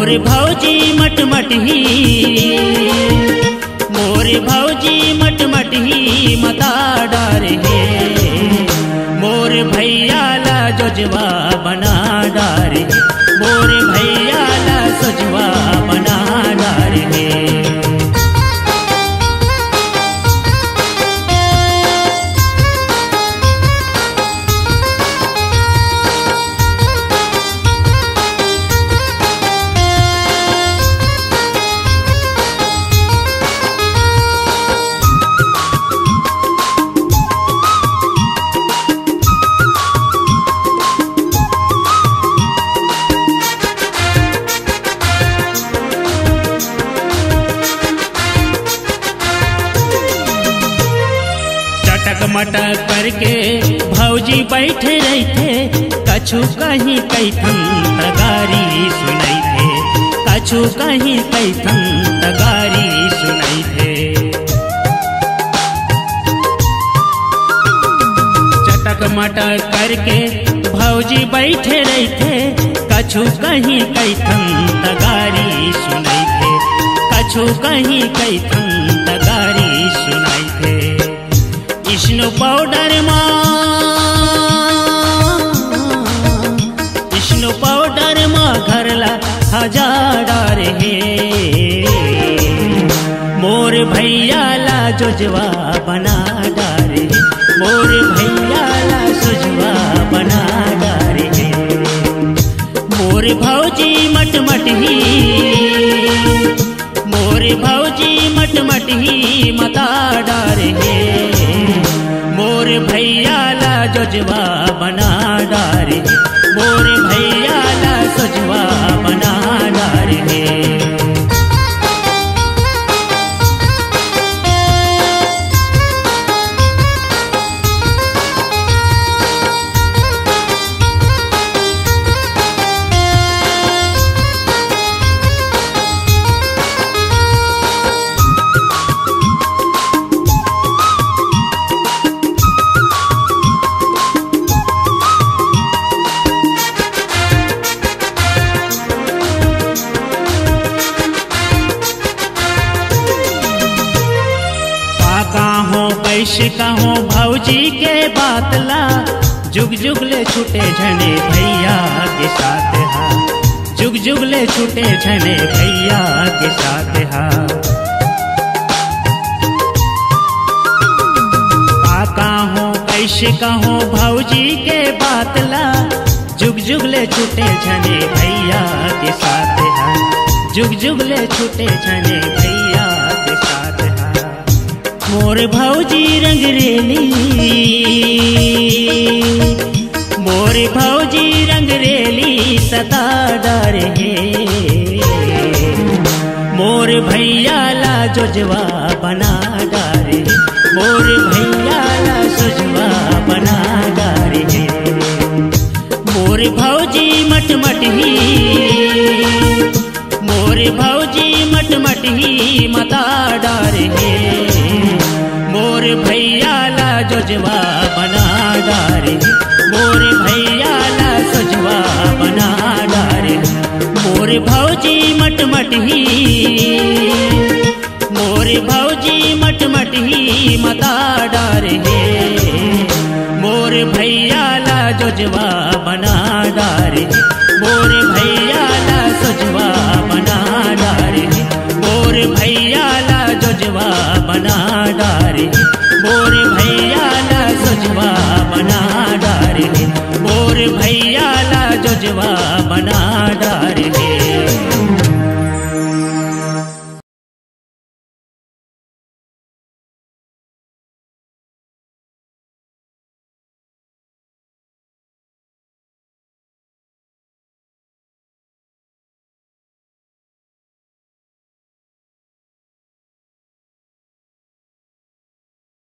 मोर भौजी मटमटही, मोर भौजी मटमटही मता डारे हे। मोर भैया ला जोजवा बना डारे, मोर भैया ला सोजवा बना डारे हे। मटक करके भौजी बैठे रहते, कछु कहीं कैथन तगारी सुनैते, कछु कहीं कैथन तगारी सुनैते। चटक मटक करके भौजी बैठे रहते, कछु कहीं कैथन तगारी सुनैते, कछु कहीं कैथन तगारी सुनैते। स्नो पाउडर माँ, स्नो पाउडर माँ घरला हजार हे। मोर भैया ला जोजवा बना डारे, मोर भैया ला सोजवा बना डारे हे। मोर भौजी मटमटही, मोर भौजी मटमटही मता डारे हे। मोर भैया ला जोजवा बना डारे, मोर भैया ला सोजवा बना डारे हे। कैसे कहूँ भौजी के बातला, जुग जुग ले छूटे झने भैया के साथ हा, जुग जुग ले छूटे झने भैया के साथ हा। काका हूँ कैसे कहूँ भौजी के बातला, जुग जुग ले छूटे झने भैया के साथ हा, जुग जुग ले छूटे झने भैया के साथ हा। मोर भौजी रंगरेली, मोर भौजी रंगरेली सता डारे हे। मोर भैया ला जोजवा बना डारे, मोर भैया ला सोजवा बना डारे हे। मोर भौजी मटमटही, मोर भौजी मटमटही मता डारे हे। मोर भैया ला जोजवा बना डारे, मोर भैया ला सोजवा बना डारे। मोर भौजी मटमटही, मोर भौजी मटमटही मता डारे हे। मोर भैया ला जोजवा बना डारे, मोर भैया ला सोजवा बना डारे। मोर भैया ला जोजवा बना